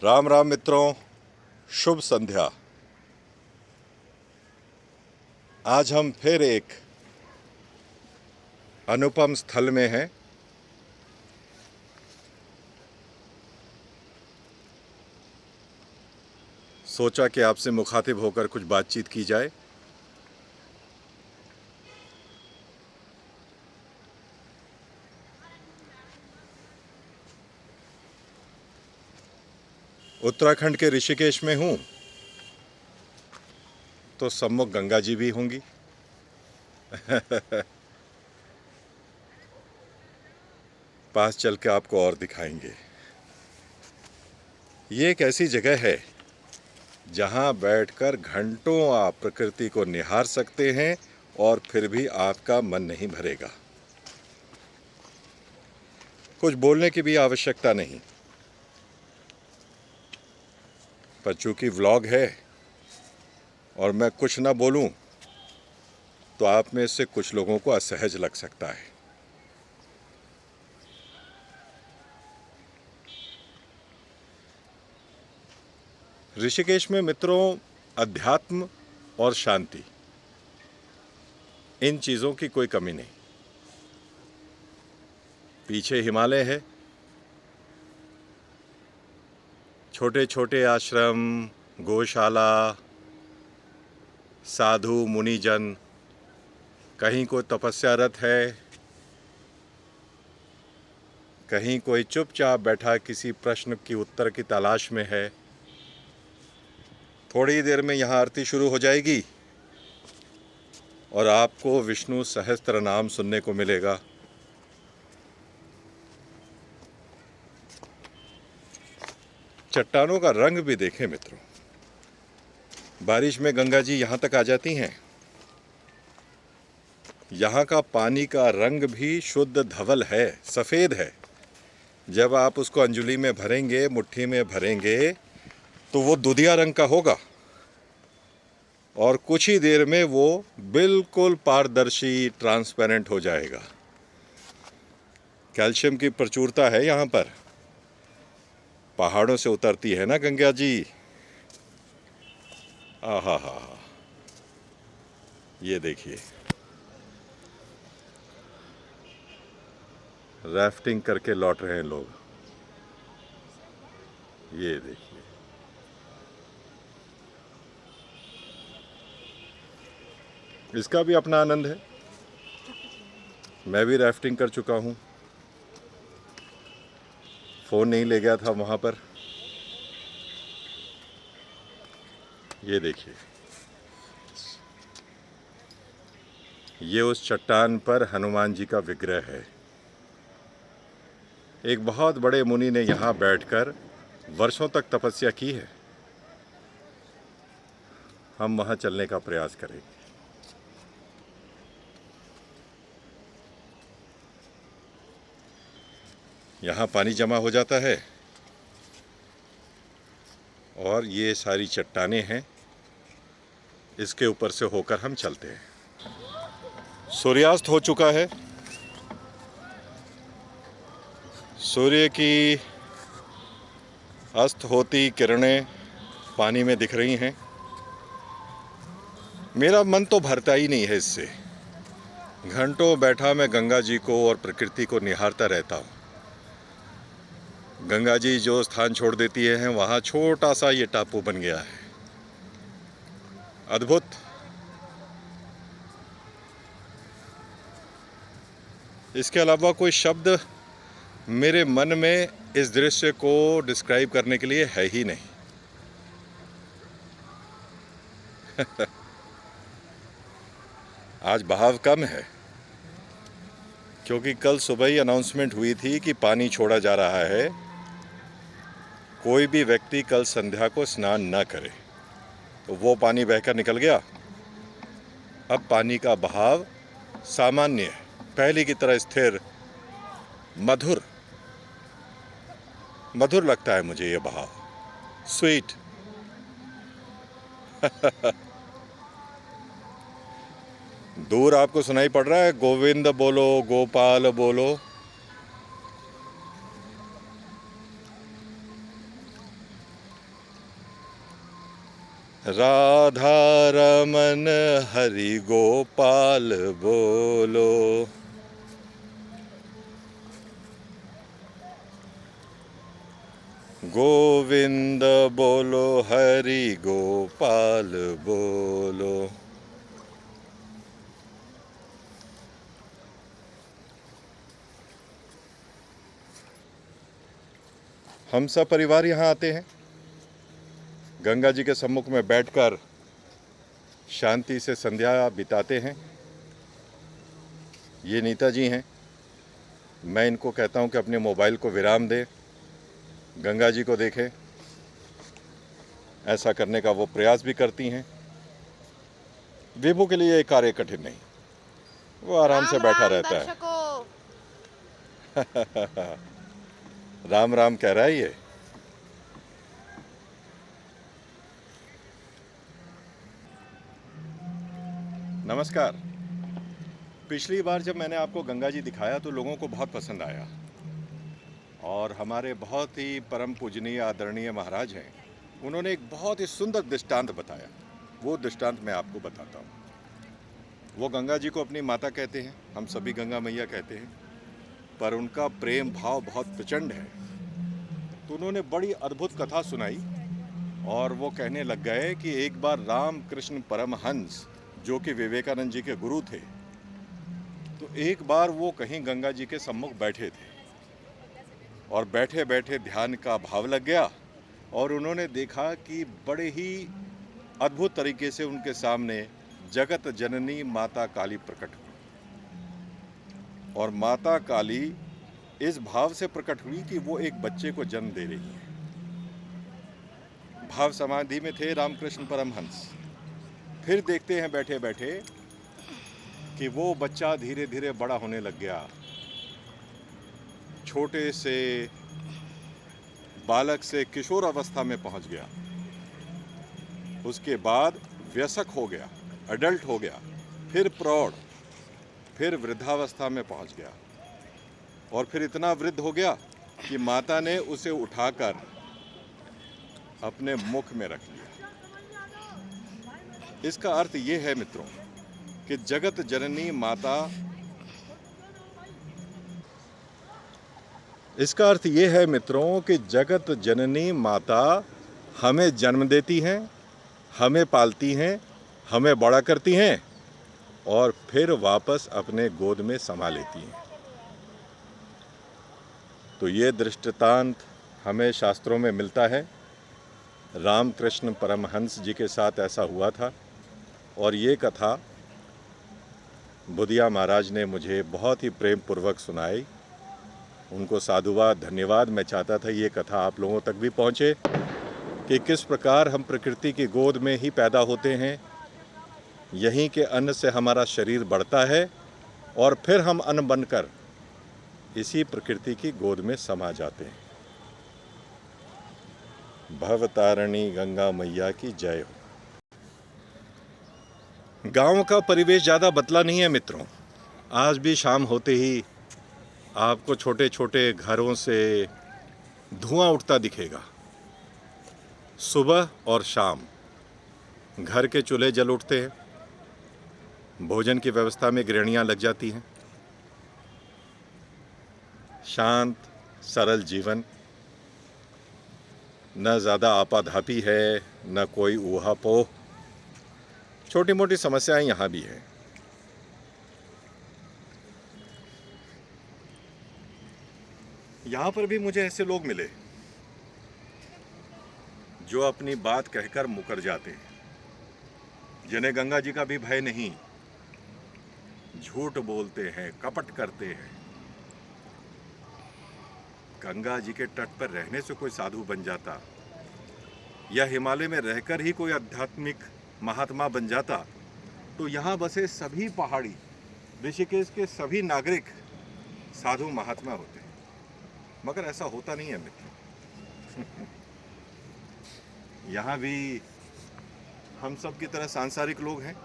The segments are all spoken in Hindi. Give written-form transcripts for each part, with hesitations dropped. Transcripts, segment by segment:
राम राम मित्रों, शुभ संध्या। आज हम फिर एक अनुपम स्थल में हैं। सोचा कि आपसे मुखातिब होकर कुछ बातचीत की जाए। उत्तराखंड के ऋषिकेश में हूँ तो सम्मुख गंगा जी भी होंगी। पास चल के आपको और दिखाएंगे। ये एक ऐसी जगह है जहाँ बैठकर घंटों आप प्रकृति को निहार सकते हैं और फिर भी आपका मन नहीं भरेगा। कुछ बोलने की भी आवश्यकता नहीं, पर चूंकि व्लॉग है और मैं कुछ ना बोलूं तो आप में से कुछ लोगों को असहज लग सकता है। ऋषिकेश में मित्रों, अध्यात्म और शांति, इन चीज़ों की कोई कमी नहीं। पीछे हिमालय है, छोटे छोटे आश्रम, गौशाला, साधु मुनिजन, कहीं कोई तपस्यारत है, कहीं कोई चुपचाप बैठा किसी प्रश्न की उत्तर की तलाश में है। थोड़ी देर में यहाँ आरती शुरू हो जाएगी और आपको विष्णु सहस्त्र नाम सुनने को मिलेगा। चट्टानों का रंग भी देखें मित्रों। बारिश में गंगा जी यहाँ तक आ जाती हैं। यहाँ का पानी का रंग भी शुद्ध धवल है, सफ़ेद है। जब आप उसको अंजुली में भरेंगे, मुट्ठी में भरेंगे, तो वो दुधिया रंग का होगा और कुछ ही देर में वो बिल्कुल पारदर्शी, ट्रांसपेरेंट हो जाएगा। कैल्शियम की प्रचुरता है यहाँ पर। पहाड़ों से उतरती है ना गंगा जी। आहा हा, ये देखिए, राफ्टिंग करके लौट रहे हैं लोग। ये देखिए, इसका भी अपना आनंद है। मैं भी राफ्टिंग कर चुका हूँ। फ़ोन नहीं ले गया था वहाँ पर। ये देखिए, ये उस चट्टान पर हनुमान जी का विग्रह है। एक बहुत बड़े मुनि ने यहाँ बैठकर वर्षों तक तपस्या की है। हम वहाँ चलने का प्रयास करेंगे। यहाँ पानी जमा हो जाता है और ये सारी चट्टानें हैं, इसके ऊपर से होकर हम चलते हैं। सूर्यास्त हो चुका है। सूर्य की अस्त होती किरणें पानी में दिख रही हैं। मेरा मन तो भरता ही नहीं है इससे। घंटों बैठा मैं गंगा जी को और प्रकृति को निहारता रहता हूँ। गंगा जी जो स्थान छोड़ देती है वहाँ छोटा सा ये टापू बन गया है। अद्भुत। इसके अलावा कोई शब्द मेरे मन में इस दृश्य को डिस्क्राइब करने के लिए है ही नहीं। आज बहाव कम है क्योंकि कल सुबह ही अनाउंसमेंट हुई थी कि पानी छोड़ा जा रहा है। कोई भी व्यक्ति कल संध्या को स्नान न करे, तो वो पानी बहकर निकल गया। अब पानी का बहाव सामान्य है, पहले की तरह स्थिर, मधुर मधुर लगता है मुझे ये बहाव। स्वीट। दूर आपको सुनाई पड़ रहा है, गोविंद बोलो, गोपाल बोलो। राधा रमन हरि गोपाल बोलो। गोविंद बोलो हरि गोपाल बोलो। हम सब परिवार यहाँ आते हैं, गंगा जी के सम्मुख में बैठकर शांति से संध्या बिताते हैं। ये नीता जी हैं, मैं इनको कहता हूँ कि अपने मोबाइल को विराम दें, गंगा जी को देखें। ऐसा करने का वो प्रयास भी करती हैं। विभू के लिए ये कार्य कठिन नहीं, वो आराम से बैठा रहता है। राम राम कह रहा है ये। नमस्कार। पिछली बार जब मैंने आपको गंगा जी दिखाया तो लोगों को बहुत पसंद आया, और हमारे बहुत ही परम पूजनीय आदरणीय महाराज हैं, उन्होंने एक बहुत ही सुंदर दृष्टांत बताया। वो दृष्टांत मैं आपको बताता हूँ। वो गंगा जी को अपनी माता कहते हैं, हम सभी गंगा मैया कहते हैं, पर उनका प्रेम भाव बहुत प्रचंड है। तो उन्होंने बड़ी अद्भुत कथा सुनाई, और वो कहने लग गए कि एक बार रामकृष्ण परमहंस, जो कि विवेकानंद जी के गुरु थे, तो एक बार वो कहीं गंगा जी के सम्मुख बैठे थे, और बैठे बैठे ध्यान का भाव लग गया, और उन्होंने देखा कि बड़े ही अद्भुत तरीके से उनके सामने जगत जननी माता काली प्रकट हुई। और माता काली इस भाव से प्रकट हुई कि वो एक बच्चे को जन्म दे रही है। भाव समाधि में थे रामकृष्ण परमहंस। फिर देखते हैं बैठे बैठे कि वो बच्चा धीरे धीरे बड़ा होने लग गया। छोटे से बालक से किशोर अवस्था में पहुंच गया, उसके बाद वयस्क हो गया, अडल्ट हो गया, फिर प्रौढ़, फिर वृद्धावस्था में पहुंच गया, और फिर इतना वृद्ध हो गया कि माता ने उसे उठाकर अपने मुख में रख लिया। इसका अर्थ ये है मित्रों कि जगत जननी माता, इसका अर्थ ये है मित्रों कि जगत जननी माता हमें जन्म देती हैं, हमें पालती हैं, हमें बड़ा करती हैं, और फिर वापस अपने गोद में समा लेती हैं। तो ये दृष्टांत हमें शास्त्रों में मिलता है। रामकृष्ण परमहंस जी के साथ ऐसा हुआ था, और ये कथा बुधिया महाराज ने मुझे बहुत ही प्रेम पूर्वक सुनाई। उनको साधुवाद, धन्यवाद। मैं चाहता था ये कथा आप लोगों तक भी पहुँचे कि किस प्रकार हम प्रकृति की गोद में ही पैदा होते हैं, यहीं के अन्न से हमारा शरीर बढ़ता है, और फिर हम अन्न बनकर इसी प्रकृति की गोद में समा जाते हैं। भवतारिणी गंगा मैया की जय हो। गांव का परिवेश ज़्यादा बदला नहीं है मित्रों। आज भी शाम होते ही आपको छोटे छोटे घरों से धुआं उठता दिखेगा। सुबह और शाम घर के चूल्हे जल उठते हैं, भोजन की व्यवस्था में गृहिणियां लग जाती हैं। शांत सरल जीवन, न ज़्यादा आपाधापी है, न कोई ऊहापोह। छोटी मोटी समस्याएं यहाँ भी हैं। यहाँ पर भी मुझे ऐसे लोग मिले जो अपनी बात कहकर मुकर जाते हैं, जिन्हें गंगा जी का भी भय नहीं, झूठ बोलते हैं, कपट करते हैं। गंगा जी के तट पर रहने से कोई साधु बन जाता, या हिमालय में रहकर ही कोई आध्यात्मिक महात्मा बन जाता, तो यहाँ बसे सभी पहाड़ी, ऋषिकेश के सभी नागरिक साधु महात्मा होते हैं। मगर ऐसा होता नहीं है मित्र। यहाँ भी हम सब की तरह सांसारिक लोग हैं,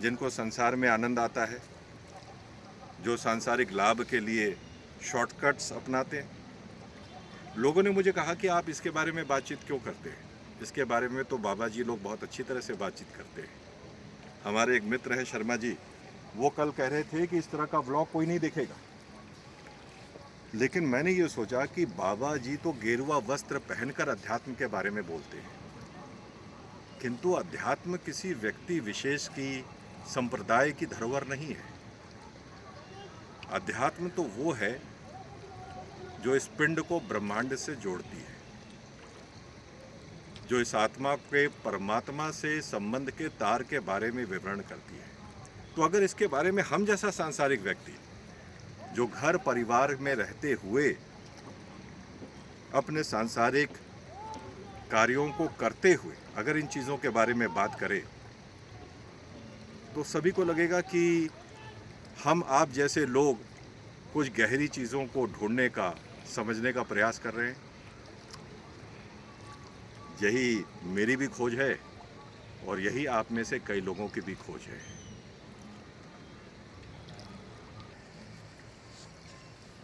जिनको संसार में आनंद आता है, जो सांसारिक लाभ के लिए शॉर्टकट्स अपनाते हैं। लोगों ने मुझे कहा कि आप इसके बारे में बातचीत क्यों करते हैं। इसके बारे में तो बाबा जी लोग बहुत अच्छी तरह से बातचीत करते हैं। हमारे एक मित्र हैं शर्मा जी, वो कल कह रहे थे कि इस तरह का व्लॉग कोई नहीं देखेगा, लेकिन मैंने ये सोचा कि बाबा जी तो गेरुआ वस्त्र पहनकर अध्यात्म के बारे में बोलते हैं, किंतु अध्यात्म किसी व्यक्ति विशेष की, संप्रदाय की धरोहर नहीं है। अध्यात्म तो वो है जो इस पिंड को ब्रह्मांड से जोड़ती है, जो इस आत्मा के परमात्मा से संबंध के तार के बारे में विवरण करती है। तो अगर इसके बारे में हम जैसा सांसारिक व्यक्ति जो घर परिवार में रहते हुए अपने सांसारिक कार्यों को करते हुए अगर इन चीज़ों के बारे में बात करें, तो सभी को लगेगा कि हम आप जैसे लोग कुछ गहरी चीज़ों को ढूंढने का, समझने का प्रयास कर रहे हैं। यही मेरी भी खोज है और यही आप में से कई लोगों की भी खोज है।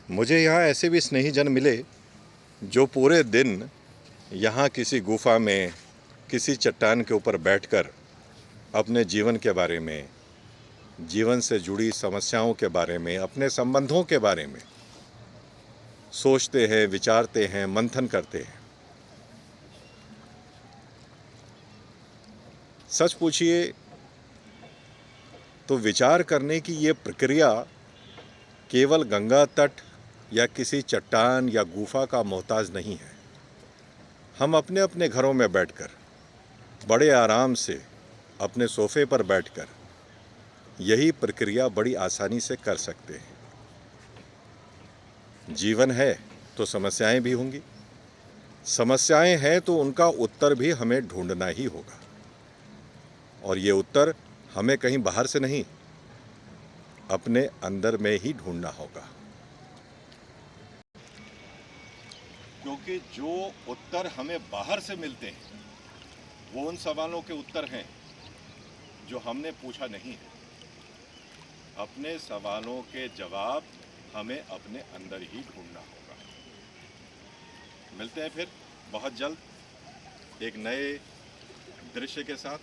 मुझे यहाँ ऐसे भी स्नेहीजन मिले जो पूरे दिन यहाँ किसी गुफा में, किसी चट्टान के ऊपर बैठकर अपने जीवन के बारे में, जीवन से जुड़ी समस्याओं के बारे में, अपने संबंधों के बारे में सोचते हैं, विचारते हैं, मंथन करते हैं। सच पूछिए तो विचार करने की ये प्रक्रिया केवल गंगा तट या किसी चट्टान या गुफा का मोहताज नहीं है। हम अपने अपने घरों में बैठकर, बड़े आराम से अपने सोफे पर बैठकर यही प्रक्रिया बड़ी आसानी से कर सकते हैं। जीवन है तो समस्याएं भी होंगी, समस्याएं हैं तो उनका उत्तर भी हमें ढूंढना ही होगा, और ये उत्तर हमें कहीं बाहर से नहीं, अपने अंदर में ही ढूंढना होगा। क्योंकि जो उत्तर हमें बाहर से मिलते हैं वो उन सवालों के उत्तर हैं जो हमने पूछा नहीं है। अपने सवालों के जवाब हमें अपने अंदर ही ढूंढना होगा। मिलते हैं फिर बहुत जल्द एक नए दृश्य के साथ।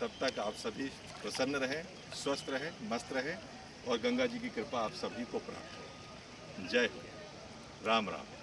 तब तक आप सभी प्रसन्न रहें, स्वस्थ रहें, मस्त रहें और गंगा जी की कृपा आप सभी को प्राप्त हो। जय हो, राम राम।